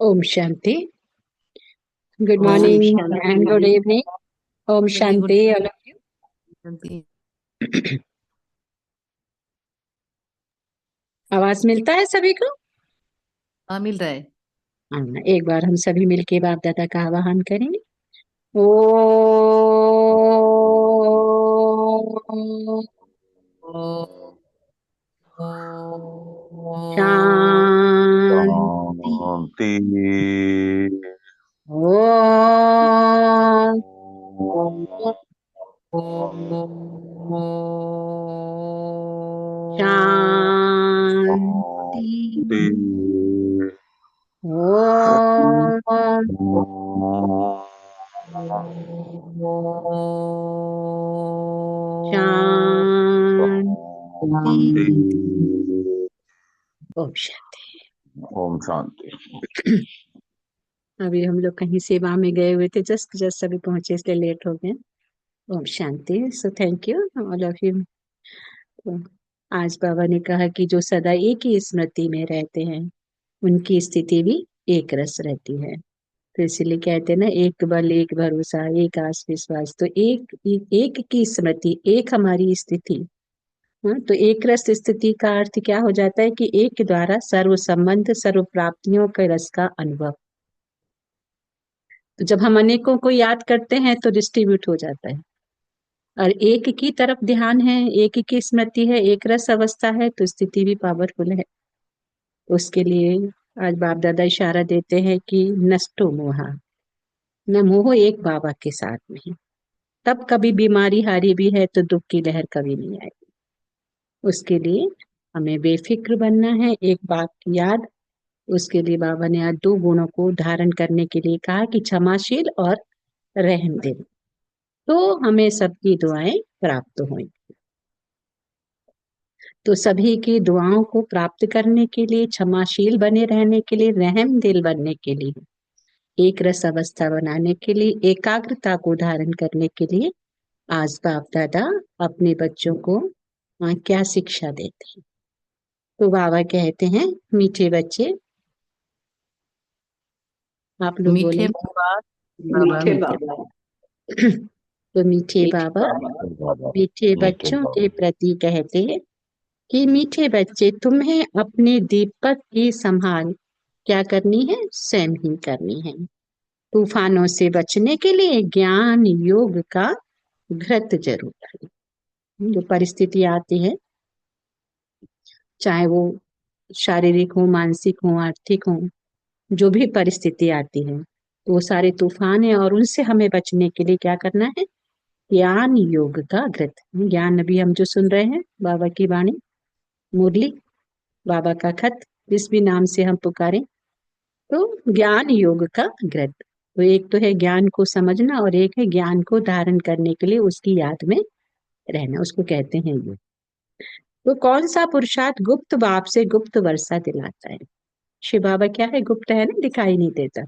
ओम शांति। गुड ओम morning and good शांति। इवनिंग। ओम वेरी गुड शांति ऑल ऑफ शांति। यू। आवाज मिलता है सभी को? हाँ, मिल रहा है। हाँ, एक बार हम सभी मिलके बाप दादा का आवाहन करेंगे। ओ ओ- शांति। शांति। ओम शांति। शांति। ओम शांति। ओम शांति। ओम शांति। अभी हम लोग कहीं सेवा में गए हुए थे, जस्ट जस्ट अभी पहुंचे इसलिए लेट हो गए। ओम शांति। So thank you all of you. आज बाबा ने कहा कि जो सदा एक ही स्मृति में रहते हैं उनकी स्थिति भी एक रस रहती है। तो इसीलिए कहते हैं ना, एक बल एक भरोसा एक आस विश्वास। तो एक की स्मृति, एक हमारी स्थिति। हाँ, तो एक रस स्थिति का अर्थ क्या हो जाता है कि एक के द्वारा सर्व संबंध सर्व प्राप्तियों के रस का अनुभव। तो जब हम अनेकों को याद करते हैं तो डिस्ट्रीब्यूट हो जाता है, और एक की तरफ ध्यान है, एक की स्मृति है, एक रस अवस्था है, तो स्थिति भी पावरफुल है। उसके लिए आज बाप दादा इशारा देते हैं कि नष्टो मोहा, न मोह एक बाबा के साथ में है। तब कभी बीमारी हारी भी है तो दुख की लहर कभी नहीं आएगी। उसके लिए हमें बेफिक्र बनना है। एक बात की याद, उसके लिए बाबा ने आज दो गुणों को धारण करने के लिए कहा कि क्षमाशील और रहमदिल। तो हमें सबकी दुआएं प्राप्त होंगी। तो सभी की दुआओं को प्राप्त करने के लिए, क्षमाशील बने रहने के लिए, रहम दिल बनने के लिए, एक रस अवस्था बनाने के लिए, एकाग्रता को धारण करने के लिए आज बाप दादा अपने बच्चों को क्या शिक्षा देते हैं। तो बाबा कहते हैं, मीठे बच्चे, आप लोग मीठे बोलेंगे। बाबा। बाबा मीठे मीठे। बाबा। तो मीठे बाबा मीठे मीठे बच्चों बाबा। के प्रति कहते हैं कि मीठे बच्चे, तुम्हें अपने दीपक की संभाल क्या करनी है? स्वयं ही करनी है। तूफानों से बचने के लिए ज्ञान योग का घृत जरूर है। जो परिस्थिति आती है, चाहे वो शारीरिक हो, मानसिक हो, आर्थिक हो, जो भी परिस्थिति आती है, तो वो सारे तूफान है, और उनसे हमें बचने के लिए क्या करना है? ज्ञान योग का घृत। ज्ञान अभी हम जो सुन रहे हैं, बाबा की वाणी, मुरली, बाबा का खत, जिस भी नाम से हम पुकारें, तो ज्ञान योग का घृत। तो एक तो है ज्ञान को समझना, और एक है ज्ञान को धारण करने के लिए उसकी याद में रहना, उसको कहते हैं योग। तो कौन सा पुरुषार्थ गुप्त बाप से गुप्त वर्षा दिलाता है? शिव बाबा क्या है? गुप्त है ना, दिखाई नहीं देता।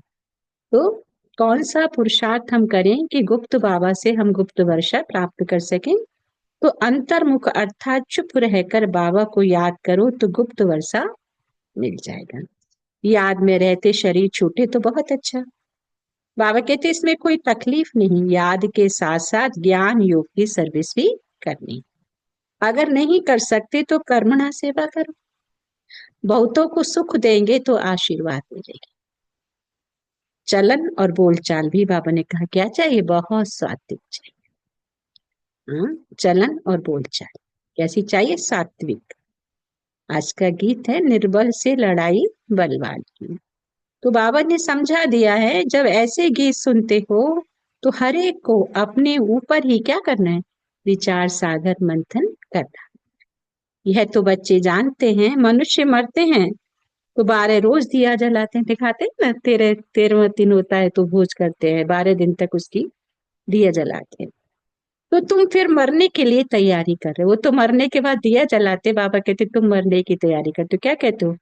तो कौन सा पुरुषार्थ हम करें कि गुप्त बाबा से हम गुप्त वर्षा प्राप्त कर सकें? तो अंतर्मुख अर्थात चुप रहकर बाबा को याद करो तो गुप्त वर्षा मिल जाएगा। याद में रहते शरीर छूटे तो बहुत अच्छा। बाबा कहते इसमें कोई तकलीफ नहीं, याद के साथ साथ ज्ञान योग की सर्विस भी करनी। अगर नहीं कर सकते तो कर्मणा सेवा करो। बहुतों को सुख देंगे तो आशीर्वाद मिलेगा। चलन और बोलचाल भी बाबा ने कहा क्या चाहिए? बहुत सात्विक चाहिए। हाँ, चलन और बोलचाल कैसी चाहिए? सात्विक। आज का गीत है, निर्बल से लड़ाई बलवान की। तो बाबा ने समझा दिया है, जब ऐसे गीत सुनते हो तो हर एक को अपने ऊपर ही क्या करना है? विचार सागर मंथन करना। यह तो बच्चे जानते हैं, मनुष्य मरते हैं तो 12 रोज दिया जलाते हैं, दिखाते हैं ना, 13वां दिन होता है तो भोज करते हैं, 12 दिन तक उसकी दिया जलाते हैं। तो तुम फिर मरने के लिए तैयारी कर रहे हो। वो तो मरने के बाद दिया जलाते, बाबा कहते तुम मरने की तैयारी करते हो। क्या कहते हो?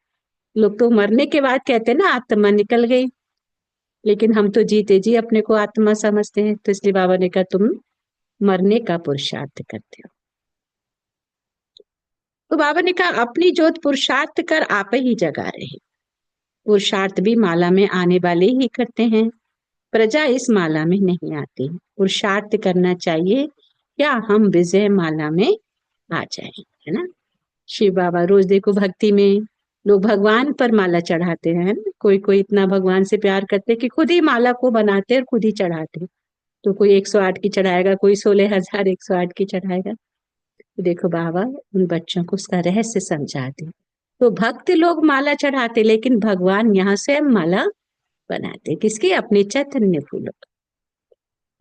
लोग तो मरने के बाद कहते हैं ना आत्मा निकल गई, लेकिन हम तो जीते जी अपने को आत्मा समझते हैं। तो इसलिए बाबा ने कहा तुम मरने का पुरुषार्थ करते हो। तो बाबा ने कहा अपनी जोत पुरुषार्थ कर आप ही जगा रहे हैं। पुरुषार्थ भी माला में आने वाले ही करते हैं, प्रजा इस माला में नहीं आती। पुरुषार्थ करना चाहिए क्या हम विजय माला में आ जाएं, है ना। शिव बाबा रोज देखो भक्ति में लोग भगवान पर माला चढ़ाते हैं, है ना? कोई कोई इतना भगवान से प्यार करते कि खुद ही माला को बनाते और खुद ही चढ़ाते। तो कोई 108 की चढ़ाएगा, कोई 16,000 108 की चढ़ाएगा। तो देखो बाबा उन बच्चों को उसका रहस्य समझाते। तो भक्त लोग माला चढ़ाते, लेकिन भगवान यहाँ से माला बनाते, किसकी? अपने चैतन्य फूलों।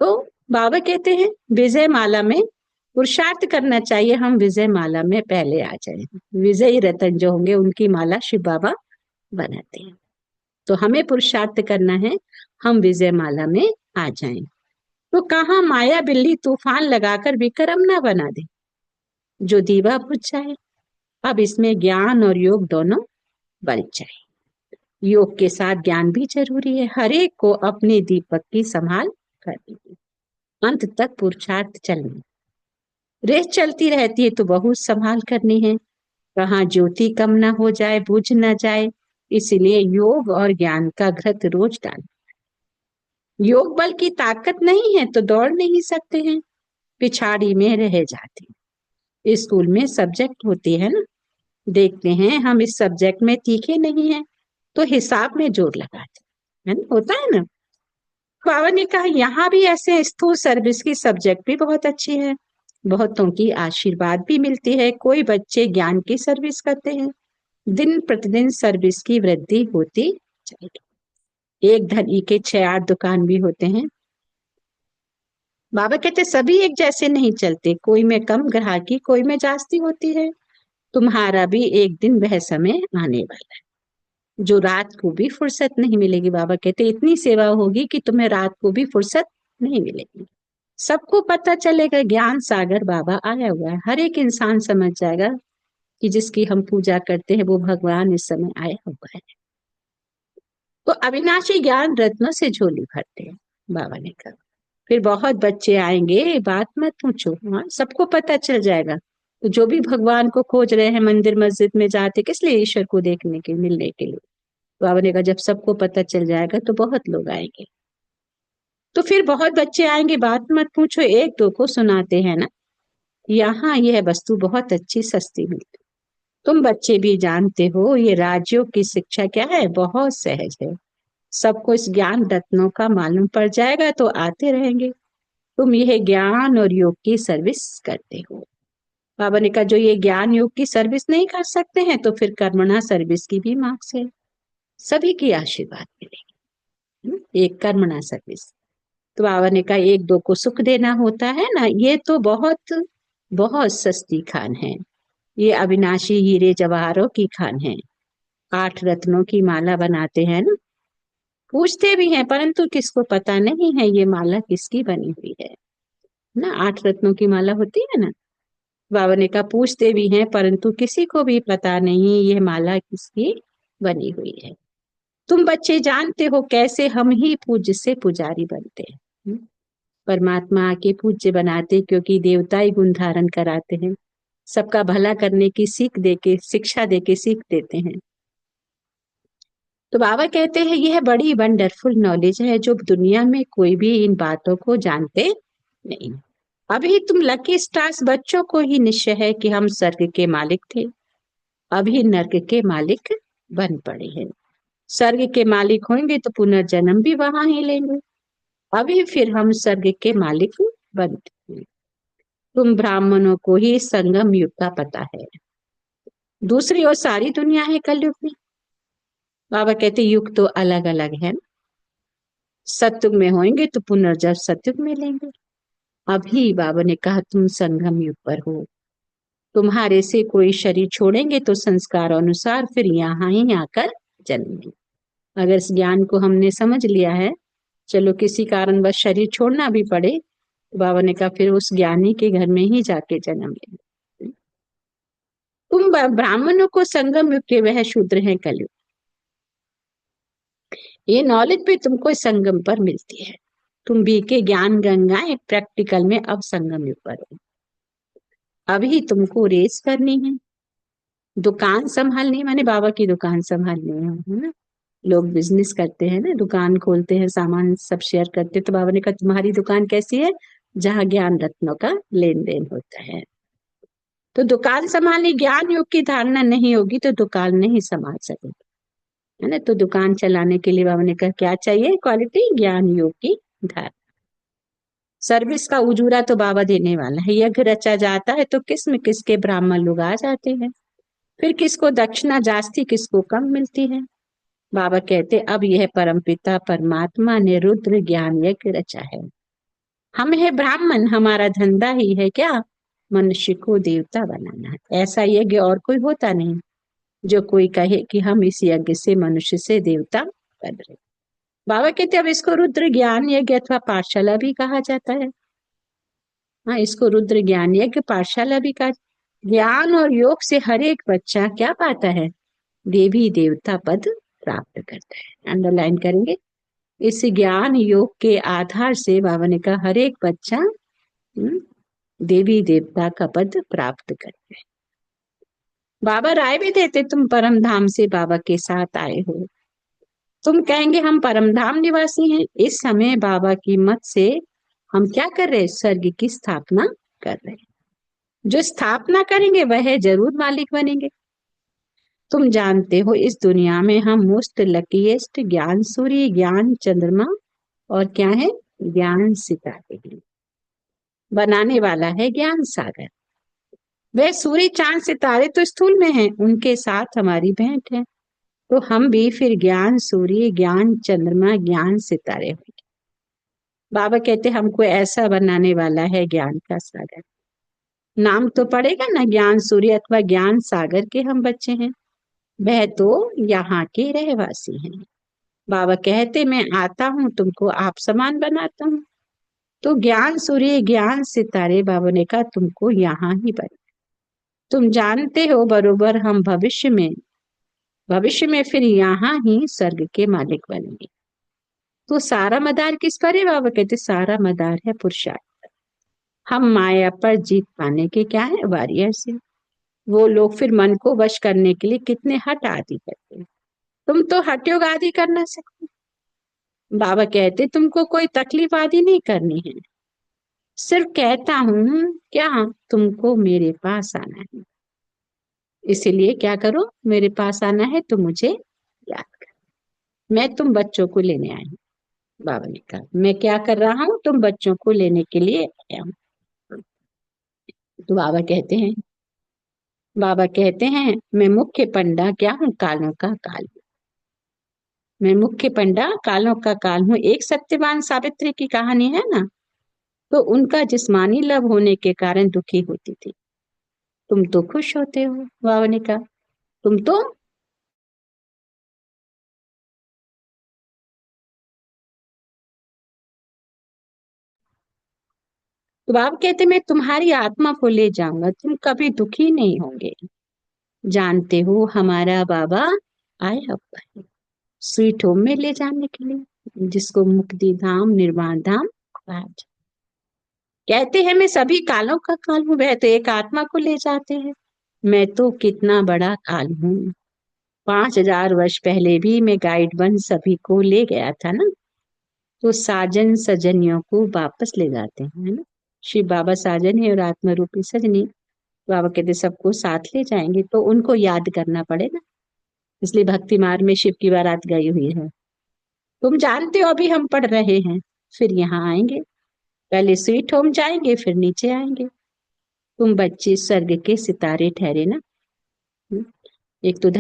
तो बाबा कहते हैं विजय माला में पुरुषार्थ करना चाहिए, हम विजय माला में पहले आ जाए। विजयी रतन जो होंगे उनकी माला शिव बाबा बनाते हैं। तो हमें पुरुषार्थ करना है, हम विजय माला में आ जाएं। तो कहा माया बिल्ली तूफान लगाकर विक्रम ना बना दे, जो दीवा बुझ जाए। अब इसमें ज्ञान और योग दोनों बल जाए। योग के साथ ज्ञान भी जरूरी है। हर एक को अपने दीपक की संभाल करनी है। अंत तक पुरुषार्थ चलना, रेस चलती रहती है तो बहुत संभाल करनी है। कहाँ ज्योति कम ना हो जाए, बुझ ना जाए, इसलिए योग और ज्ञान का घृत रोज डाल। योग बल की ताकत नहीं है तो दौड़ नहीं सकते हैं, पिछाड़ी में रह जाते हैं। स्कूल में सब्जेक्ट होती है ना, देखते हैं हम इस सब्जेक्ट में तीखे नहीं है तो हिसाब में जोर लगाते है ना, होता है ना। बाबा ने कहा यहाँ भी ऐसे स्थूल सर्विस की सब्जेक्ट भी बहुत अच्छी है, बहुतों की आशीर्वाद भी मिलती है। कोई बच्चे ज्ञान की सर्विस करते हैं, दिन प्रतिदिन सर्विस की वृद्धि होती जाएगी। एक धनी के 6-8 दुकान भी होते हैं। बाबा कहते सभी एक जैसे नहीं चलते, कोई में कम ग्राहकी, कोई में जास्ती होती है। तुम्हारा भी एक दिन वह समय आने वाला है जो रात को भी फुर्सत नहीं मिलेगी। बाबा कहते इतनी सेवा होगी कि तुम्हें रात को भी फुर्सत नहीं मिलेगी। सबको पता चलेगा ज्ञान सागर बाबा आया हुआ है। हर एक इंसान समझ जाएगा कि जिसकी हम पूजा करते हैं वो भगवान इस समय आया हुआ है। तो अविनाशी ज्ञान रत्नों से झोली भरते हैं, बाबा ने कहा। फिर बहुत बच्चे आएंगे, बात मत पूछो, हाँ सबको पता चल जाएगा। तो जो भी भगवान को खोज रहे हैं मंदिर मस्जिद में जाते किस लिए? ईश्वर को देखने के, मिलने के लिए। बाबा ने कहा जब सबको पता चल जाएगा तो बहुत लोग आएंगे। तो फिर बहुत बच्चे आएंगे, बात मत पूछो, एक दो को सुनाते हैं ना, यहाँ यह वस्तु बहुत अच्छी सस्ती मिलती। तुम बच्चे भी जानते हो ये राज्यों की शिक्षा क्या है, बहुत सहज है। सबको इस ज्ञान रत्नों का मालूम पड़ जाएगा तो आते रहेंगे। तुम यह ज्ञान और योग की सर्विस करते हो। बाबा ने कहा जो ये ज्ञान योग की सर्विस नहीं कर सकते हैं तो फिर कर्मणा सर्विस की भी मार्क्स है, सभी की आशीर्वाद मिलेगी। एक कर्मणा सर्विस। तो बाबा ने कहा एक दो को सुख देना होता है ना, ये तो बहुत बहुत सस्ती खान है। ये अविनाशी हीरे जवाहरों की खान है। 8 रत्नों की माला बनाते हैं ना, पूछते भी हैं परंतु किसको पता नहीं है ये माला किसकी बनी हुई है ना। 8 रत्नों की माला होती है ना, बाबा ने कहा पूछते भी हैं परंतु किसी को भी पता नहीं ये माला किसकी बनी हुई है। तुम बच्चे जानते हो कैसे हम ही पूज्य से पुजारी बनते हैं। परमात्मा आके पूज्य बनाते क्योंकि देवता ही गुण धारण कराते हैं, सबका भला करने की सीख देके, शिक्षा देके सीख देते हैं। तो बाबा कहते हैं यह बड़ी वंडरफुल नॉलेज है जो दुनिया में कोई भी इन बातों को जानते नहीं। अभी तुम लकी स्टार्स बच्चों को ही निश्चय है कि हम स्वर्ग के मालिक थे, अभी नर्क के मालिक बन पड़े हैं। स्वर्ग के मालिक होंगे तो पुनर्जन्म भी वहां ही लेंगे, अभी फिर हम स्वर्ग के मालिक बनते हैं। तुम ब्राह्मणों को ही संगम युग का पता है, दूसरी ओर सारी दुनिया है कलयुग में। बाबा कहते युग तो अलग अलग है, सतयुग में होंगे तो पुनर्जन्म सतयुग में लेंगे। अभी बाबा ने कहा तुम संगम युग पर हो, तुम्हारे से कोई शरीर छोड़ेंगे तो संस्कार अनुसार फिर यहाँ ही आकर जन्मेंगे। अगर इस ज्ञान को हमने समझ लिया है, चलो किसी कारणवश शरीर छोड़ना भी पड़े तो बाबा ने कहा फिर उस ज्ञानी के घर में ही जाके जन्म लेंगे। तुम ब्राह्मणों को संगम युग के वह शूद्र हैं कलयुग, ये नॉलेज भी तुमको संगम पर मिलती है। तुम भी के ज्ञान गंगाएं प्रैक्टिकल में अब संगम युग पर हो। अभी तुमको रेस करनी है, दुकान संभालनी, माने बाबा की दुकान संभालनी है ना। लोग बिजनेस करते हैं ना, दुकान खोलते हैं, सामान सब शेयर करते हैं। तो बाबा ने कहा तुम्हारी दुकान कैसी है? जहाँ ज्ञान रत्नों का लेन देन होता है। तो दुकान संभालनी, ज्ञान योग की धारणा नहीं होगी तो दुकान नहीं संभाल सकेगी, है ना। तो दुकान चलाने के लिए बाबा ने कहा क्या चाहिए क्वालिटी? ज्ञान योग की धारणा। सर्विस का उजूरा तो बाबा देने वाला है। यज्ञ रचा जाता है तो किस्म किसके ब्राह्मण लोग आ जाते हैं, फिर किसको दक्षिणा जास्ती किसको कम मिलती है। बाबा कहते अब यह परमपिता परमात्मा ने रुद्र ज्ञान यज्ञ रचा है। हम है ब्राह्मण, हमारा धंधा ही है क्या? मनुष्य को देवता बनाना। ऐसा यज्ञ और कोई होता नहीं जो कोई कहे कि हम इस यज्ञ से मनुष्य से देवता बन रहे। बाबा कहते अब इसको रुद्र ज्ञान यज्ञ अथवा पाठशाला भी कहा जाता है। हाँ, इसको रुद्र ज्ञान यज्ञ पाठशाला भी कहा। ज्ञान और योग से हर एक बच्चा क्या पाता है? देवी देवता पद प्राप्त करता है। अंडरलाइन करेंगे। इस ज्ञान योग के आधार से बाबा ने कहा हर एक बच्चा देवी देवता का पद प्राप्त करते हैं। बाबा राय भी देते तुम परम धाम से बाबा के साथ आए हो। तुम कहेंगे हम परम धाम निवासी हैं। इस समय बाबा की मत से हम क्या कर रहे हैं? स्वर्ग की स्थापना कर रहे हैं। जो स्थापना करेंगे वह जरूर मालिक बनेंगे। तुम जानते हो इस दुनिया में हम मोस्ट लकीएस्ट ज्ञान सूर्य, ज्ञान चंद्रमा और क्या है? ज्ञान सितारे हैं। बनाने वाला है ज्ञान सागर। वह सूर्य चांद सितारे तो स्थूल में हैं, उनके साथ हमारी भेंट है। तो हम भी फिर ज्ञान सूर्य, ज्ञान चंद्रमा, ज्ञान सितारे होंगे। बाबा कहते हमको ऐसा बनाने वाला है ज्ञान का सागर। नाम तो पड़ेगा ना, ज्ञान सूर्य अथवा ज्ञान सागर के हम बच्चे हैं। वह तो यहाँ के रहवासी हैं। बाबा कहते मैं आता हूँ तुमको आप समान बनाता हूँ। तो ज्ञान सूर्य, ज्ञान सितारे बाबा ने कहा तुमको यहाँ ही बना। तुम जानते हो बरोबर हम भविष्य में फिर यहाँ ही स्वर्ग के मालिक बनेंगे। तो सारा मदार किस पर है? बाबा कहते सारा मदार है पुरुषार्थ। हम माया पर जीत पाने के क्या है? वॉरियर्स है। वो लोग फिर मन को वश करने के लिए कितने हठ आदि करते हैं। तुम तो हठ योग आदि कर ना सकते। बाबा कहते तुमको कोई तकलीफ आदि नहीं करनी है। सिर्फ कहता हूँ क्या तुमको मेरे पास आना है। इसीलिए क्या करो? मेरे पास आना है तो मुझे याद कर। मैं तुम बच्चों को लेने आई हूँ। बाबा ने कहा मैं क्या कर रहा हूँ? तुम बच्चों को लेने के लिए आया हूँ। तो बाबा कहते हैं मैं मुख्य पंडा क्या हूँ? कालों का काल। मैं मुख्य पंडा कालों का काल हूँ। एक सत्यवान सावित्री की कहानी है ना, तो उनका जिस्मानी लाभ होने के कारण दुखी होती थी। तुम तो खुश होते हो। बाबा ने कहा तुम तो बाबा कहते मैं तुम्हारी आत्मा को ले जाऊंगा, तुम कभी दुखी नहीं होंगे। जानते हो हमारा बाबा आया हुआ है स्वीट होम में ले जाने के लिए, जिसको मुक्ति धाम निर्वाण धाम कहा जाता। कहते हैं मैं सभी कालों का काल हूँ। वह तो एक आत्मा को ले जाते हैं। मैं तो कितना बड़ा काल हूँ। 5000 वर्ष पहले भी मैं गाइड बन सभी को ले गया था ना। तो साजन सजनियों को वापस ले जाते हैं, है ना। शिव बाबा साजन है और आत्मा रूपी सजनी। बाबा कहते सबको साथ ले जाएंगे तो उनको याद करना पड़ेगा। इसलिए भक्ति मार्ग में शिव की बारात गई हुई है। तुम जानते हो अभी हम पढ़ रहे हैं, फिर यहाँ आएंगे। पहले स्वीट होम जाएंगे फिर नीचे आएंगे। तुम बच्चे स्वर्ग के सितारे ठहरे ना। हम्म, एक तो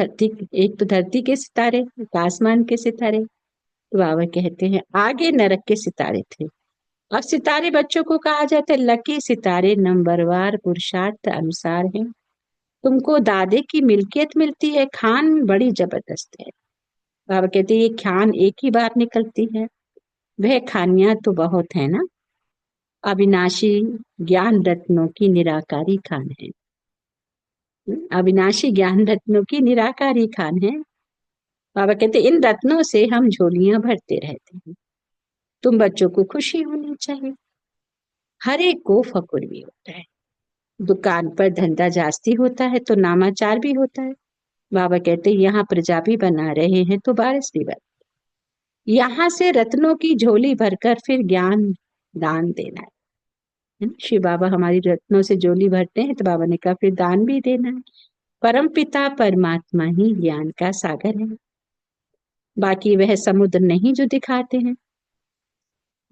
धरती के सितारे, एक आसमान के सितारे। तो बाबा कहते हैं आगे नरक के सितारे थे। अब सितारे बच्चों को कहा जाता है लकी सितारे, नंबरवार पुरुषार्थ अनुसार है। तुमको दादे की मिल्कियत मिलती है। खान बड़ी जबरदस्त है। बाबा कहते ये खान एक ही बार निकलती है। वह खानियां तो बहुत है ना। अविनाशी ज्ञान रत्नों की निराकारी खान है। अविनाशी ज्ञान रत्नों की निराकारी खान है। बाबा कहते इन रत्नों से हम झोलियां भरते रहते हैं। तुम बच्चों को खुशी होनी चाहिए। हर एक को फकुर भी होता है। दुकान पर धंधा जास्ती होता है तो नामाचार भी होता है। बाबा कहते यहाँ प्रजा भी बना रहे हैं तो बारिश भी बन, यहाँ से रत्नों की झोली भरकर फिर ज्ञान दान देना है ना? शिव बाबा हमारी रत्नों से झोली भरते हैं तो बाबा ने कहा फिर दान भी देना है। परम पिता परमात्मा ही ज्ञान का सागर है, बाकी वह समुद्र नहीं जो दिखाते हैं।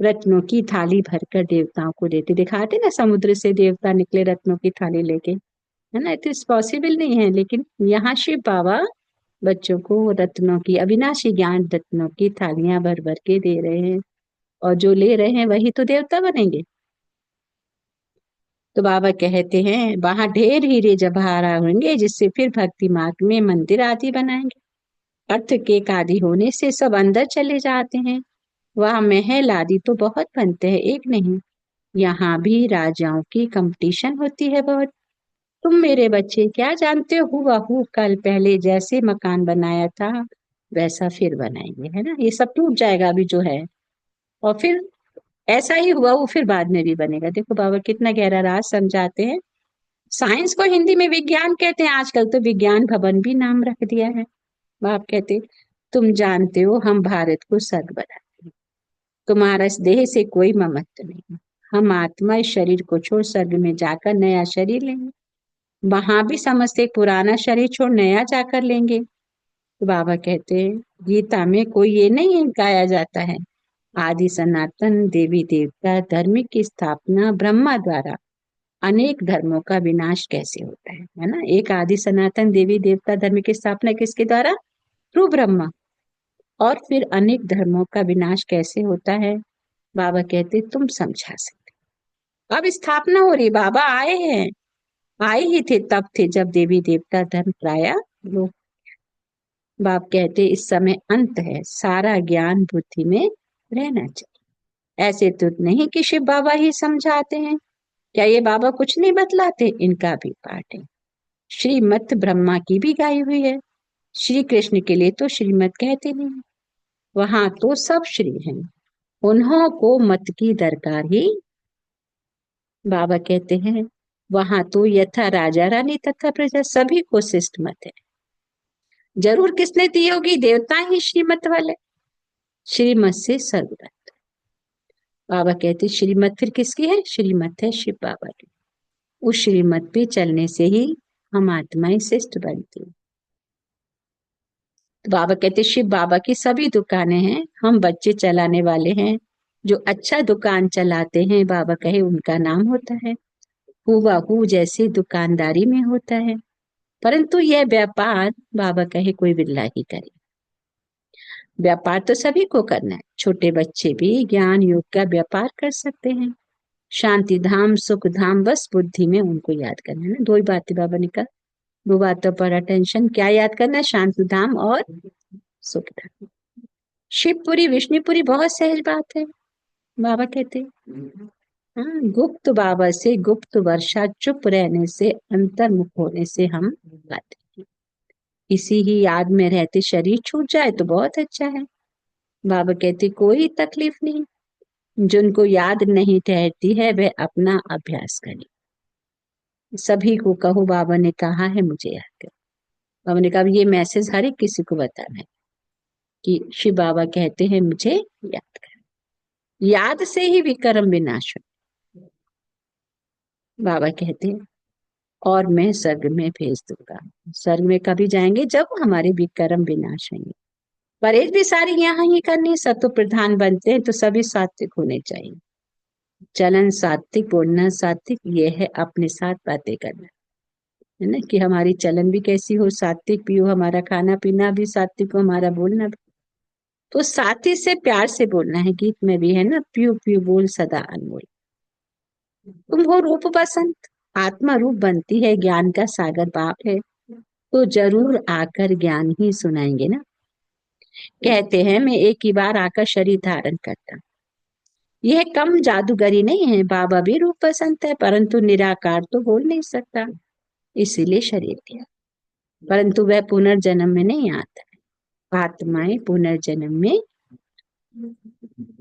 रत्नों की थाली भरकर देवताओं को देते, दिखाते ना समुद्र से देवता निकले रत्नों की थाली लेके, है ना? इट इज पॉसिबल नहीं है, लेकिन यहाँ शिव बाबा बच्चों को रत्नों की अविनाशी ज्ञान रत्नों की थालियां भर भर के दे रहे हैं, और जो ले रहे हैं वही तो देवता बनेंगे। तो बाबा कहते हैं वहां ढेर हीरे जवाहरात होंगे, जिससे फिर भक्ति मार्ग में मंदिर आदि बनाएंगे। अर्थ के आदि होने से सब अंदर चले जाते हैं। वह महल आदि तो बहुत बनते हैं, एक नहीं। यहाँ भी राजाओं की कंपटीशन होती है बहुत। तुम मेरे बच्चे क्या जानते हो, हुआ हु कल पहले जैसे मकान बनाया था वैसा फिर बनाएंगे, है ना? ये सब टूट जाएगा अभी जो है, और फिर ऐसा ही हुआ वो फिर बाद में भी बनेगा। देखो बाबा कितना गहरा राज समझाते हैं। साइंस को हिंदी में विज्ञान कहते हैं, आजकल तो विज्ञान भवन भी नाम रख दिया है। बाप कहते तुम जानते हो हम भारत को स्वर्ग बनाते हैं, तुम्हारा इस देह से कोई ममत्व नहीं। हम आत्मा इस शरीर को छोड़ स्वर्ग में जाकर नया शरीर लेंगे, वहां भी समझते पुराना शरीर छोड़ नया जाकर लेंगे। तो बाबा कहते हैं गीता में कोई ये नहीं गाया जाता है, आदि सनातन देवी देवता धर्म की स्थापना ब्रह्मा द्वारा, अनेक धर्मों का विनाश कैसे होता है ना? एक आदि सनातन देवी देवता धर्म की स्थापना किसके द्वारा? थ्रू ब्रह्मा। और फिर अनेक धर्मों का विनाश कैसे होता है? बाबा कहते तुम समझा सकते। अब स्थापना हो रही, बाबा आए हैं, आए ही थे तब थे जब देवी देवता धर्म प्राय लोग। बाप कहते इस समय अंत है, सारा ज्ञान बुद्धि में रहना चाहिए। ऐसे तो नहीं कि शिव बाबा ही समझाते हैं, क्या ये बाबा कुछ नहीं बतलाते? इनका भी पाठ है। श्रीमत ब्रह्मा की भी गाई हुई है। श्री कृष्ण के लिए तो श्रीमत कहते नहीं, वहां तो सब श्री हैं, उन्हों को मत की दरकार ही। बाबा कहते हैं वहां तो यथा राजा रानी तथा प्रजा सभी को शिष्ट मत है। जरूर किसने दी होगी? देवता ही श्रीमत वाले, श्रीमत से सर्वगत। बाबा कहते श्रीमत फिर किसकी है? श्रीमत है शिव बाबा की। उस श्रीमत पे चलने से ही हम आत्माएं श्रेष्ठ बनती हैं। तो बाबा कहते शिव बाबा की सभी दुकानें हैं, हम बच्चे चलाने वाले हैं। जो अच्छा दुकान चलाते हैं बाबा कहे उनका नाम होता है, हुआ हु जैसे दुकानदारी में होता है। परंतु यह व्यापार बाबा कहे कोई बिरला ही करे। व्यापार तो सभी को करना है, छोटे बच्चे भी ज्ञान योग का व्यापार कर सकते हैं। शांति धाम सुख धाम बस बुद्धि में उनको याद करना है ना। दो ही बातें बाबा ने कहा, दो बातों पर अटेंशन। क्या याद करना है? शांति धाम और सुख धाम। शिवपुरी विष्णुपुरी बहुत सहज बात है। बाबा कहते हाँ, गुप्त बाबा से गुप्त वर्षा, चुप रहने से अंतर्मुख होने से हम बात। इसी ही याद में रहते शरीर छूट जाए तो बहुत अच्छा है। बाबा कहते कोई तकलीफ नहीं, जिनको याद नहीं ठहरती है वह अपना अभ्यास करे। सभी को कहो बाबा ने कहा है मुझे याद कर। बाबा ने कहा ये मैसेज हर एक किसी को बताना है कि शिव बाबा कहते हैं मुझे याद कर, याद से ही विक्रम विनाश हो। बाबा कहते हैं और मैं स्वर्ग में भेज दूंगा। स्वर्ग में कभी जाएंगे? जब हमारे विक्रम विनाश होंगे। परहेज भी सारी यहाँ ही करनी। सत्व प्रधान बनते हैं तो सभी सात्विक होने चाहिए। चलन सात्विक, बोलना सात्विक, ये है अपने साथ बातें करना, है ना? कि हमारी चलन भी कैसी हो, सात्विक भी हो, हमारा खाना पीना भी सात्विक हो, हमारा बोलना भी। तो साथी से प्यार से बोलना है। गीत में भी है ना, प्यू प्यू बोल सदा अनमोल। तुम हो रूप बसंत, आत्मा रूप बनती है, ज्ञान का सागर बाप है, तो जरूर आकर ज्ञान ही सुनाएंगे ना। कहते हैं मैं एक ही बार आकर शरीर धारण करता। यह कम जादूगरी नहीं है, बाबा भी रूप बसंत है, परंतु निराकार तो बोल नहीं सकता, इसीलिए शरीर दिया। परंतु वह पुनर्जन्म में नहीं आता है। आत्माएं पुनर्जन्म में।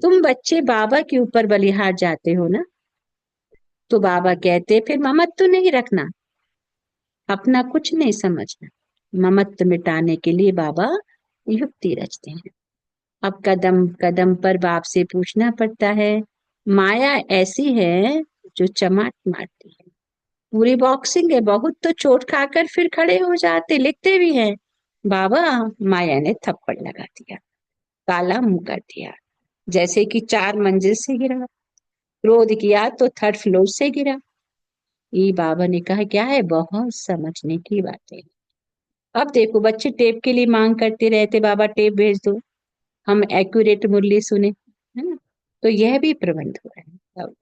तुम बच्चे बाबा के ऊपर बलिहार जाते हो ना, तो बाबा कहते फिर ममत्व नहीं रखना, अपना कुछ नहीं समझना। ममत्व मिटाने के लिए बाबा युक्ति रचते हैं। अब कदम कदम पर बाप से पूछना पड़ता है, माया ऐसी है जो चमाट मारती है। पूरी बॉक्सिंग है, बहुत तो चोट खाकर फिर खड़े हो जाते, लिखते भी हैं। बाबा, माया ने थप्पड़ लगा दिया, काला मुंह कर दिया, जैसे कि 4 मंजिल से गिरा। क्रोध किया तो 3rd फ्लोर से गिरा। ये बाबा ने कहा, क्या है, बहुत समझने की बात है। अब देखो, बच्चे टेप के लिए मांग करते रहते, बाबा टेप भेज दो, हम एक्यूरेट मुरली सुने, है ना। तो यह भी प्रबंध हो रहा है। अब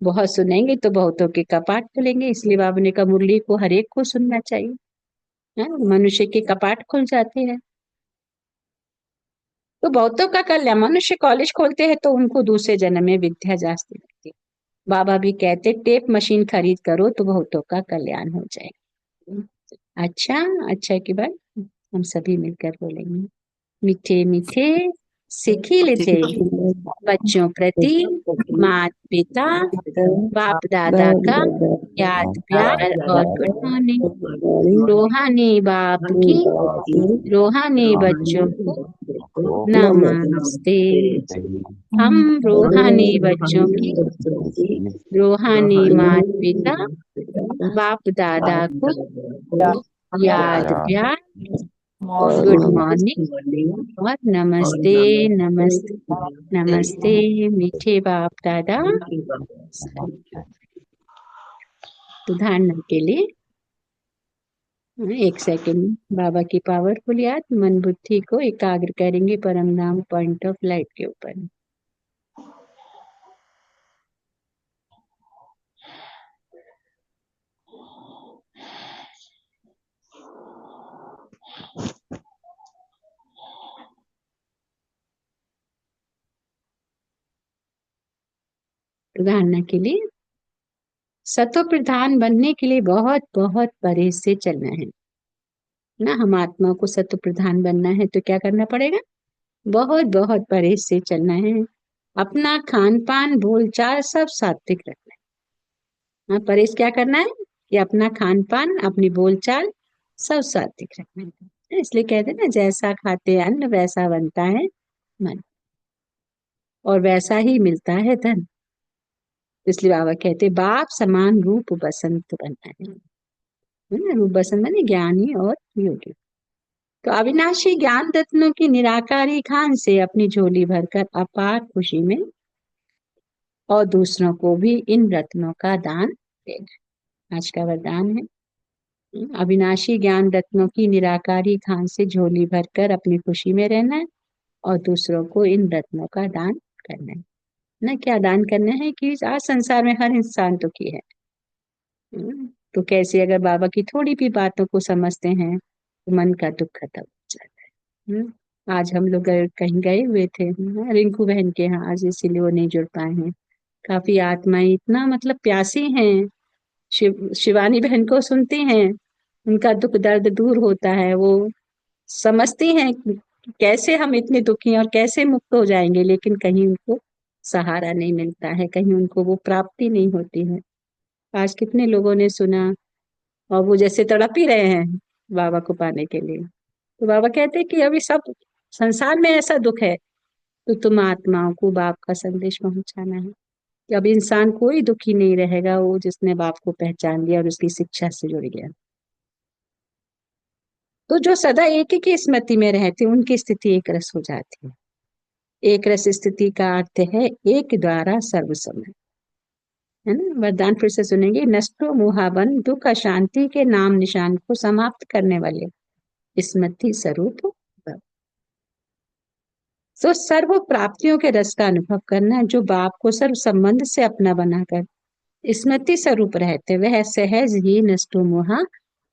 बहुत सुनेंगे तो बहुतों के कपाट खुलेंगे, इसलिए बाबा ने कहा मुरली को हर एक को सुनना चाहिए, है। मनुष्य के कपाट खुल जाते हैं तो बहुतों का कल्याण। मनुष्य कॉलेज खोलते हैं तो उनको दूसरे जन्म में विद्या जास्ती लगती है। बाबा भी कहते टेप मशीन खरीद करो तो बहुतों का कल्याण हो जाएगा। अच्छा, अच्छा की बात हम सभी मिलकर बोलेंगे। मीठे मीठे सिखिल थे बच्चों प्रति माता पिता बाप दादा का याद प्यार और गुड मॉर्निंग। रूहानी बाप की रूहानी बच्चों को नमस्ते। हम रूहानी बच्चों की रूहानी माता पिता बाप दादा को याद प्यार, गुड मॉर्निंग और नमस्ते। नमस्ते नमस्ते मीठे बाप दादा। तो धारणा के लिए 1 सेकंड बाबा की पावरफुल याद, मन बुद्धि को एकाग्र करेंगे परम धाम पॉइंट ऑफ लाइट के ऊपर। धारणा के लिए सतो प्रधान बनने के लिए बहुत बहुत परहेज से चलना है ना। हम आत्मा को सतो प्रधान बनना है तो क्या करना पड़ेगा, बहुत बहुत परहेज से चलना है। अपना खान पान बोलचाल सब सात्विक रखना है। हाँ, परहेज क्या करना है कि अपना खान पान अपनी बोलचाल सब सात्विक रखना है। इसलिए कहते हैं ना, जैसा खाते अन्न वैसा बनता है मन और वैसा ही मिलता है धन। इसलिए बाबा कहते बाप समान रूप बसंत बनना है ना। रूप बसंत माने ज्ञानी और योगी। तो अविनाशी ज्ञान रत्नों की निराकारी खान से अपनी झोली भरकर अपार खुशी में और दूसरों को भी इन रत्नों का दान देना, आज का वरदान है। अविनाशी ज्ञान रत्नों की निराकारी खान से झोली भरकर अपनी खुशी में रहना है और दूसरों को इन रत्नों का दान करना है ना। क्या दान करना है कि आज संसार में हर इंसान दुखी है। तो कैसे अगर बाबा की थोड़ी भी बातों को समझते हैं तो मन का दुख खत्म हो जाता है। आज हम लोग कहीं गए हुए थे रिंकू बहन के यहाँ, आज इसीलिए वो नहीं जुड़ पाए हैं। काफी आत्माएं इतना मतलब प्यासी हैं, शिवानी बहन को सुनती हैं, उनका दुख दर्द दूर होता है। वो समझती हैं कि कैसे हम इतने दुखी हैं और कैसे मुक्त हो जाएंगे, लेकिन कहीं उनको सहारा नहीं मिलता है, कहीं उनको वो प्राप्ति नहीं होती है। आज कितने लोगों ने सुना और वो जैसे तड़प ही रहे हैं बाबा को पाने के लिए। तो बाबा कहते हैं कि अभी सब संसार में ऐसा दुख है तो तुम आत्माओं को बाप का संदेश पहुंचाना है कि अब इंसान कोई दुखी नहीं रहेगा, वो जिसने बाप को पहचान लिया और उसकी शिक्षा से जुड़ गया। तो जो सदा एक ही की स्मृति में रहते उनकी स्थिति एक रस हो जाती है। एक रस स्थिति का अर्थ है एक द्वारा सर्वसमय, है ना। वरदान फिर से सुनेंगे। नष्टो मोहावन दुख अशांति के नाम निशान को समाप्त करने वाले स्मृति स्वरूप भव। तो सर्व प्राप्तियों के रस का अनुभव करना, जो बाप को सर्व संबंध से अपना बनाकर स्मृति स्वरूप रहते वह सहज ही नष्टो मोहा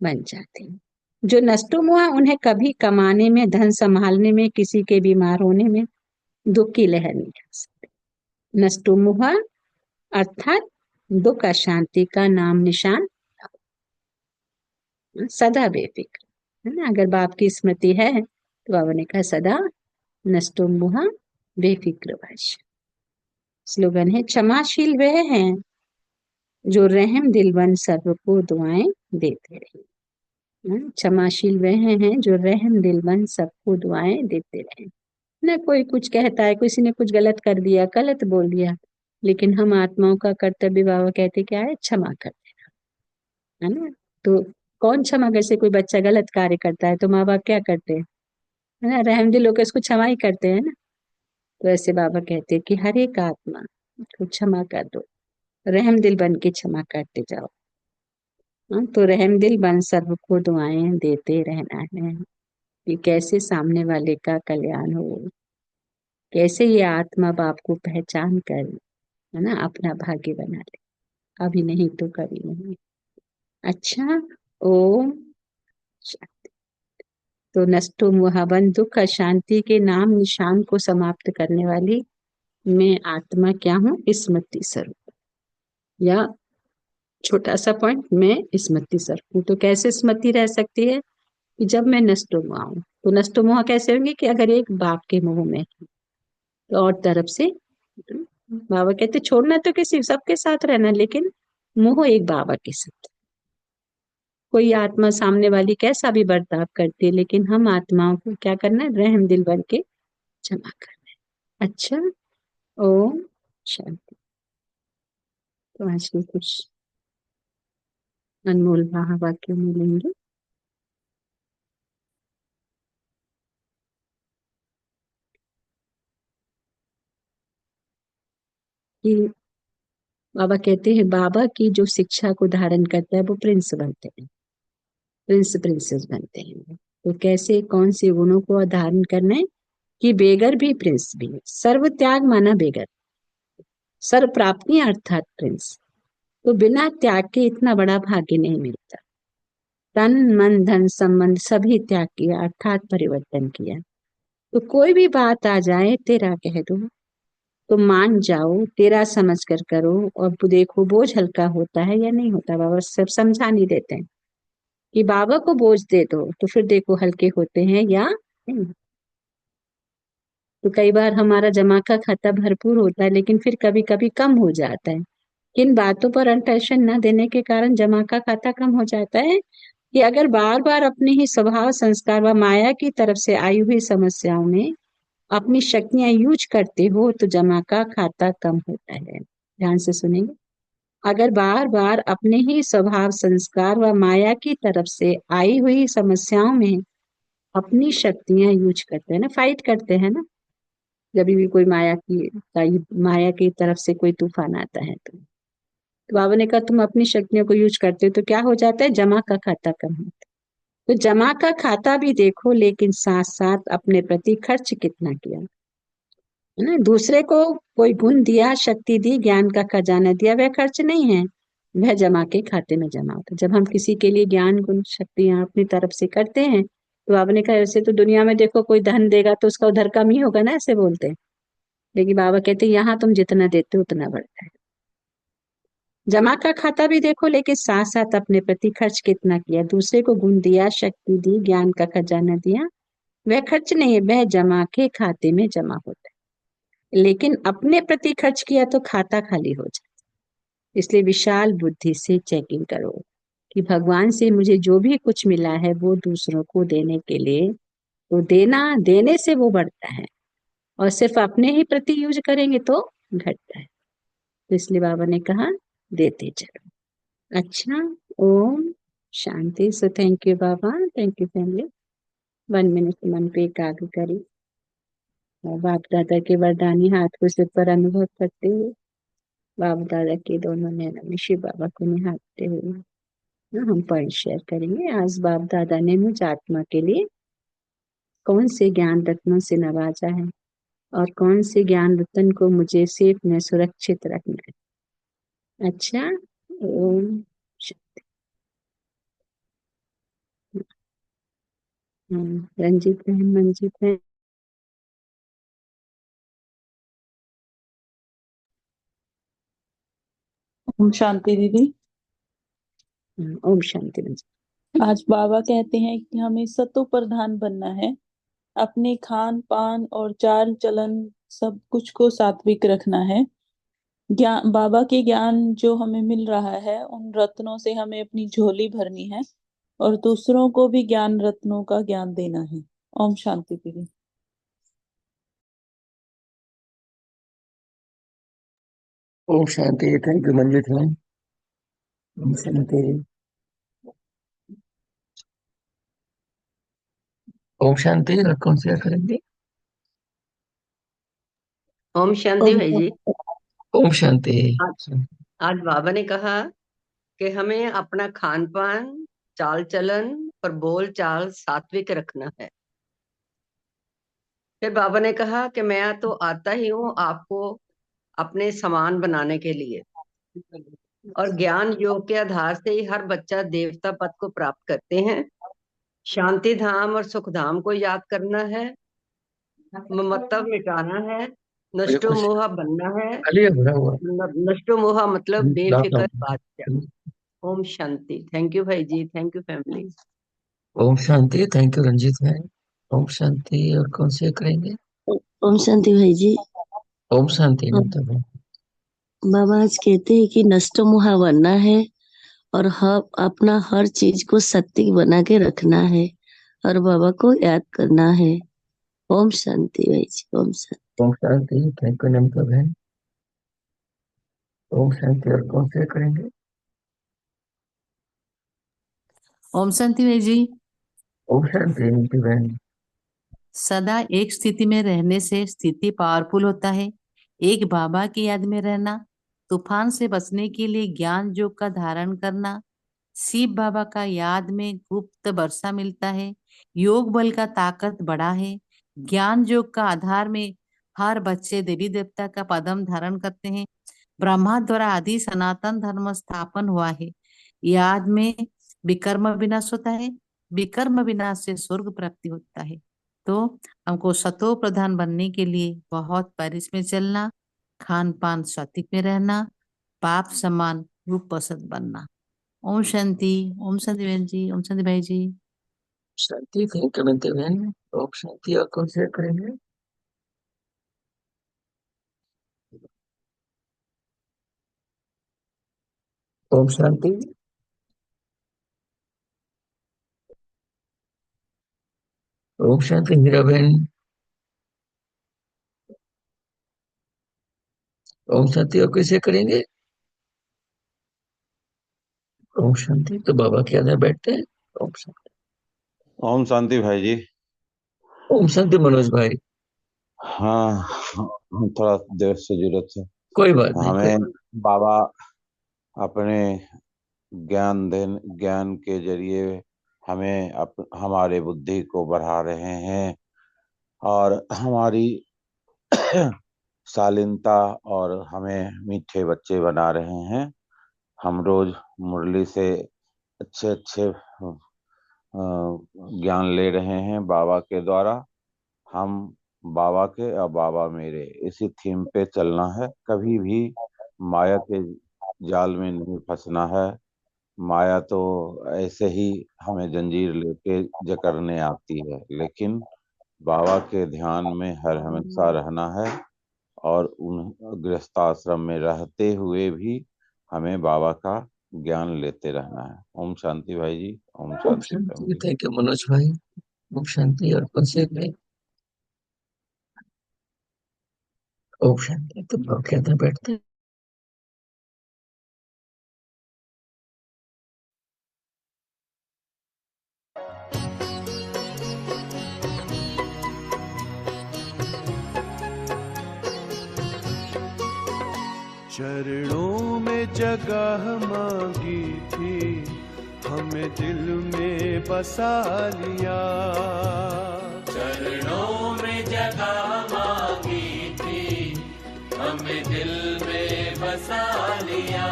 बन जाते हैं। जो नष्टो मोहा उन्हें कभी कमाने में, धन संभालने में, किसी के बीमार होने में दुख की लहर नहीं आ सकती। नष्टो मोहा अर्थात दुख अशांति का नाम निशान सदा बेफिक्र, है ना। अगर बाप की स्मृति है तो बाबा ने कहा सदा नष्टो मोहा बेफिक्र वश। स्लोगन है क्षमाशील वह हैं जो रहम दिल बन सर्व को दुआएं देते रहे। क्षमाशील वह हैं जो रहम दिल बन सबको दुआएं देते रहे। ना कोई कुछ कहता है, किसी ने कुछ गलत कर दिया, गलत बोल दिया, लेकिन हम आत्माओं का कर्तव्य बाबा कहते क्या है, क्षमा कर, है ना। तो कौन क्षमा, जैसे कोई बच्चा गलत कार्य करता है तो माँ बाप क्या करते हैं, है ना, रहम दिल होकर उसको क्षमा ही करते हैं ना। तो ऐसे बाबा कहते हैं कि हर एक आत्मा को क्षमा कर दो, रहम दिल बन के क्षमा करते जाओ। हाँ, तो रहम दिल बन सबको दुआएं देते रहना है कि कैसे सामने वाले का कल्याण हो, कैसे ये आत्मा बाप को पहचान कर, है ना, अपना भाग्य बना ले। अभी नहीं तो कभी नहीं। अच्छा। ओम शांति। तो नष्टो मुहावन दुख अशांति के नाम निशान को समाप्त करने वाली मैं आत्मा क्या हूँ, स्मृति स्वरूप। या छोटा सा पॉइंट, मैं स्मृति स्वरूप हूँ। तो कैसे स्मृति रह सकती है कि जब मैं नष्टो मुहा हूँ, तो नष्टो मुहा कैसे होंगे कि अगर एक बाप के मुंह में है, तो और तरफ से, बाबा कहते छोड़ना तो किसी सबके साथ रहना, लेकिन मोह एक बाबा के साथ। कोई आत्मा सामने वाली कैसा भी बर्ताव करती है, लेकिन हम आत्माओं को क्या करना है, रहम दिल बन के क्षमा करना है। अच्छा। ओम शांति। तो आज के कुछ अनमोल वाक्य मिलेंगे। कि बाबा कहते हैं बाबा की जो शिक्षा को धारण करता है वो प्रिंस बनते हैं, प्रिंस प्रिंसेस बनते हैं। तो कैसे, कौन से गुणों को धारण करना है कि बेगर भी प्रिंस भी है। सर्व त्याग माना बेगर, सर्व प्राप्ति अर्थात प्रिंस। तो बिना त्याग के इतना बड़ा भाग्य नहीं मिलता। तन मन धन संबंध सभी त्याग किया अर्थात परिवर्तन किया। तो कोई भी बात आ जाए तेरा कह दो, तो मान जाओ, तेरा समझ कर करो, और देखो बोझ हल्का होता है या नहीं होता। बाबा सब समझा नहीं देते हैं कि बाबा को बोझ दे दो तो फिर देखो हल्के होते हैं या नहीं। तो कई बार हमारा जमा का खाता भरपूर होता है, लेकिन फिर कभी कभी कम हो जाता है। किन बातों पर अटेंशन न देने के कारण जमा का खाता कम हो जाता है कि अगर बार बार अपने ही स्वभाव संस्कार व माया की तरफ से आई हुई समस्याओं में अपनी शक्तियां यूज करते हो तो जमा का खाता कम होता है। ध्यान से सुनेंगे। अगर बार बार अपने ही स्वभाव संस्कार व माया की तरफ से आई हुई समस्याओं में अपनी शक्तियां यूज करते हैं ना, फाइट करते हैं ना, जब भी कोई माया की तरफ से कोई तूफान आता है तो बाबा ने कहा तुम अपनी शक्तियों को यूज करते हो तो क्या हो जाता है, जमा का खाता कम होता है। तो जमा का खाता भी देखो, लेकिन साथ साथ अपने प्रति खर्च कितना किया, है ना। दूसरे को कोई गुण दिया, शक्ति दी, ज्ञान का खजाना दिया, वह खर्च नहीं है, वह जमा के खाते में जमा होता है। जब हम किसी के लिए ज्ञान गुण शक्तियां अपनी तरफ से करते हैं तो आपने कहा वैसे तो दुनिया में देखो कोई धन देगा तो उसका उधर कम ही होगा ना, ऐसे बोलते हैं। लेकिन बाबा कहते हैं यहाँ तुम जितना देते हो उतना बढ़ता है। जमा का खाता भी देखो, लेकिन साथ साथ अपने प्रति खर्च कितना किया, दूसरे को गुण दिया, शक्ति दी, ज्ञान का खजाना दिया, वह खर्च नहीं है, वह जमा के खाते में जमा होता है। लेकिन अपने प्रति खर्च किया तो खाता खाली हो जाता है। इसलिए विशाल बुद्धि से चेकिंग करो कि भगवान से मुझे जो भी कुछ मिला है वो दूसरों को देने के लिए, तो देना, देने से वो बढ़ता है, और सिर्फ अपने ही प्रति यूज करेंगे तो घटता है। तो इसलिए बाबा ने कहा देते चलो। अच्छा। ओम शांति। सो थैंक यू बाबा, थैंक यू फैमिली। 1 मिनट मन पे एकाग्र करें और बाप दादा के वरदानी हाथ को सिर पर अनुभव करते हुए, बाप दादा के दोनों नैनों में शिव बाबा को निहारते हुए हम पॉइंट शेयर करेंगे। आज बाप दादा ने मुझ आत्मा के लिए कौन से ज्ञान रत्नों से नवाजा है और कौन से ज्ञान रत्न को मुझे सेफ में सुरक्षित रखना है। अच्छा। ओम शांति। रंजीत बहन, मंजीत बहन। ओम शांति दीदी। ओम शांति मंजीत। आज बाबा कहते हैं कि हमें सतो प्रधान बनना है। अपने खान पान और चाल चलन सब कुछ को सात्विक रखना है। ज्ञान, बाबा के ज्ञान जो हमें मिल रहा है उन रत्नों से हमें अपनी झोली भरनी है और दूसरों को भी ज्ञान रत्नों का ज्ञान देना है। ओम शांति दीदी। ओम शांति। Thank you Manjit ma'am. ओम शांति। ओम शांति। और कौन से करेंगे? ओम शांति भाई जी। ओम शांति। आज बाबा ने कहा कि हमें अपना खान पान, चाल चलन और बोल चाल सात्विक रखना है। फिर बाबा ने कहा कि मैं तो आता ही हूँ आपको अपने समान बनाने के लिए, और ज्ञान योग के आधार से ही हर बच्चा देवता पद को प्राप्त करते हैं। शांति धाम और सुख धाम को याद करना है, ममत्व मिटाना है, नष्टो मोहा बनना है। नष्टो मोहा मतलब बेफिक्र बादशाह। ओम शांति। थैंक यू भाई जी। Thank you family. ओम शांति। थैंक यू रंजीत भाई। ओम शांति। और कौन से करेंगे? ओम शांति भाई जी। ओम शांति। बाबा आज कहते हैं कि नष्ट मोहा बनना है और अपना हर चीज को सत्य बना के रखना है और बाबा को याद करना है। ओम शांति भाई जी। ओम शांति। ओम शांति। थैंक यू नमता बहन। ओम शांति। और कौन से करेंगे? ओम शांति भाई जी। ओम शांति नमता बहन। सदा एक स्थिति में रहने से स्थिति पावरफुल होता है। एक बाबा की याद में रहना, तूफान से बचने के लिए ज्ञान योग का धारण करना, शिव बाबा का याद में गुप्त वर्षा मिलता है। योग बल का ताकत बड़ा है। ज्ञान योग का आधार में हर बच्चे देवी देवता का पदम धारण करते हैं। ब्रह्मा द्वारा आदि सनातन धर्म स्थापन हुआ है। याद में विकर्म विनाश होता है। विकर्म विनाश से स्वर्ग प्राप्ति होता है। तो हमको सतो प्रधान बनने के लिए बहुत परिश्रम में चलना, खान पान सात्विक में रहना, पाप समान रूप पसंद बनना। ओम शांति। ओम शांति बहन जी। ओम शांति भाई जी। शांति। थैंक यू नमता बहन। ओम शांति। और कौन से करेंगे? ओम शांति। ओम शांति मीरा बहन। ओम शांति। और कैसे करेंगे? ओम शांति। तो बाबा के अंदर बैठते हैं। ओम शांति। ओम शांति भाई जी। ओम शांति मनोज भाई। हाँ, हम थोड़ा देर से जरूरत है। कोई बात नहीं। हमें बाबा अपने ज्ञान के जरिए हमें हमारे बुद्धि को बढ़ा रहे हैं और हमारी शालीनता और हमें मीठे बच्चे बना रहे हैं। हम रोज मुरली से अच्छे अच्छे ज्ञान ले रहे हैं बाबा के द्वारा। हम बाबा के और बाबा मेरे इसी थीम पे चलना है। कभी भी माया के जाल में नहीं फंसना है। माया तो ऐसे ही हमें जंजीर लेके जकड़ने आती है, लेकिन बाबा के ध्यान में हर हमेशा रहना है और उन गृहस्थाश्रम में रहते हुए भी हमें बाबा का ज्ञान लेते रहना है। ओम शांति भाई जी। ओम शांति। थैंक यू मनोज भाई। ओम शांति। और कौन से करें? ओम शांति। तो बाबा के अंदर बैठते हैं। चरणों में जगह मांगी थी, हमें दिल में बसा लिया। चरणों में जगह मांगी थी, हमें दिल में बसा लिया।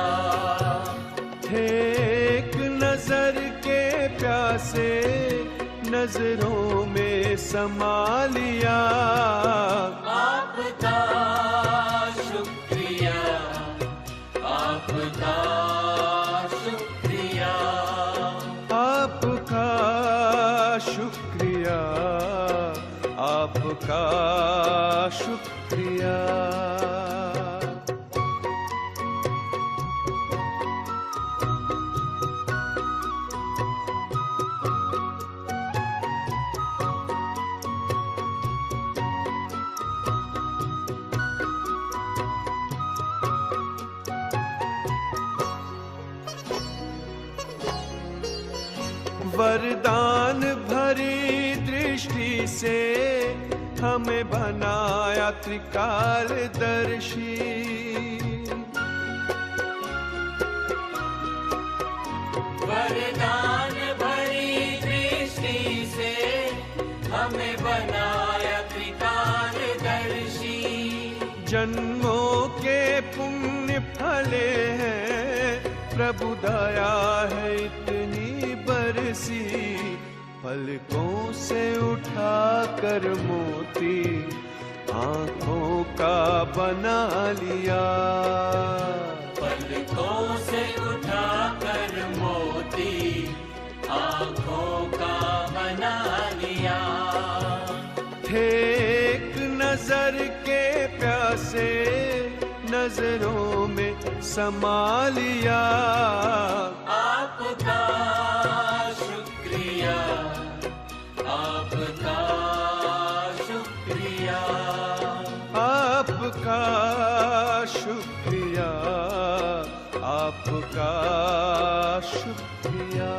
थे एक नजर के प्यासे, नजरों में समा लिया। आपका शुक्रिया, आपका शुक्रिया, आपका शुक्रिया, आपका शुक्रिया। वरदान भरी दृष्टि से हमें बनाया त्रिकालदर्शी। वरदान भरी दृष्टि से हमें बनाया त्रिकालदर्शी। जन्मों के पुण्य फले हैं, प्रभु दया है इतनी बरसी। पलकों से उठा कर मोती आंखों का बना लिया। पलकों से उठा कर मोती आंखों का बना लिया। थे एक नजर के प्यासे, नजरों में समा लिया। आपका शुक्रिया, आपका शुक्रिया, आपका शुक्रिया, आपका शुक्रिया।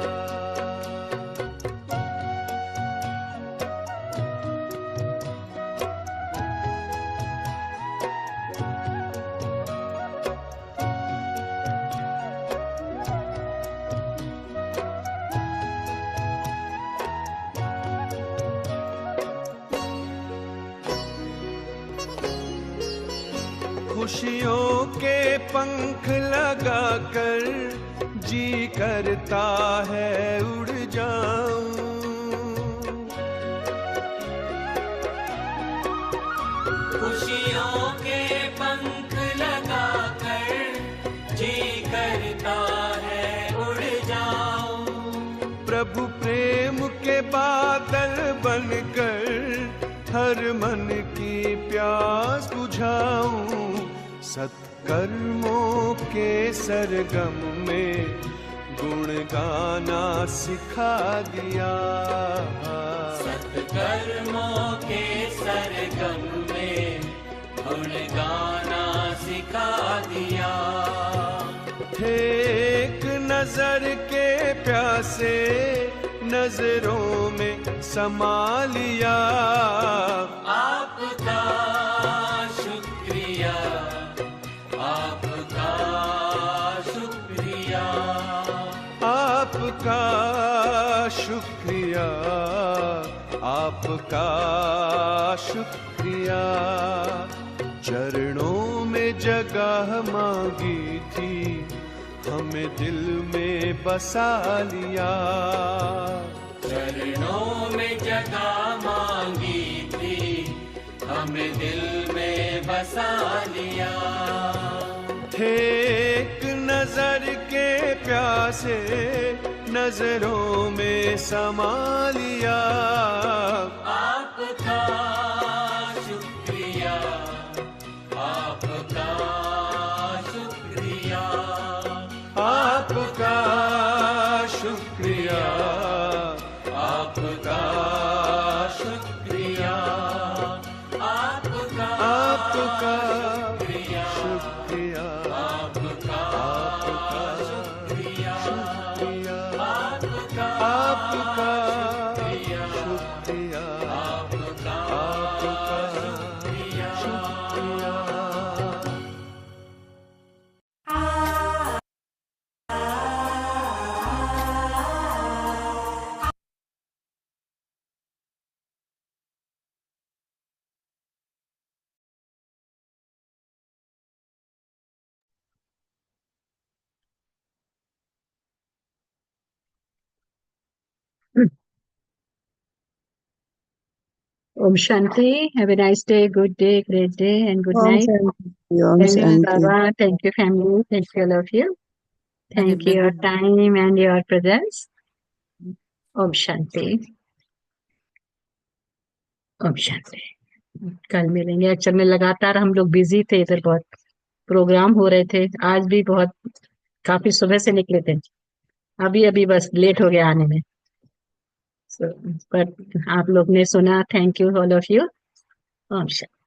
खुशियों के पंख लगाकर जी करता है उड़ जाऊं। खुशियों के पंख लगाकर जी करता है उड़ जाऊं। प्रभु प्रेम के बादल बनकर हर मन की प्यास बुझाऊं। सत्कर्मों के सरगम में गुण गाना सिखा दिया। सत्कर्मों के सरगम में गुण गाना सिखा दिया। थे एक नजर के प्यासे, नजरों में समा लिया। आपका शुक्रिया, आपका शुक्रिया, आपका शुक्रिया, आपका शुक्रिया। चरणों में जगह मांगी थी, हमें दिल में बसा लिया। चरणों में जगह मांगी थी, हमें दिल में बसा लिया। थे एक नजर के प्यासे, नजरों में समा लिया। आपका शुक्रिया, आपका शुक्रिया, आपका शुक्रिया, आपका शुक्रिया, आपका आपका शुक्रिया, शुक्रिया, आपका शुक्रिया, शुक्रिया, आपका आपका शुक्रिया, शुक्रिया, आपका आपका शुक्रिया। शुक्रिया। Om Shanti. Have a nice day, good day, great day, and good Om night. Shanti, Om Thank you, Shanti. Baba. Thank you, family. Thank you, all of you. Thank you, your Bye. time and your presence. Om Shanti. Om Shanti. कल मिलेंगे। Actual में लगातार हम लोग busy थे, इधर बहुत programme हो रहे थे। आज भी बहुत काफी सुबह से निकले थे, अभी अभी बस लेट हो गया आने में। पर आप लोग ने सुना। Thank you all of you. ओम शांति।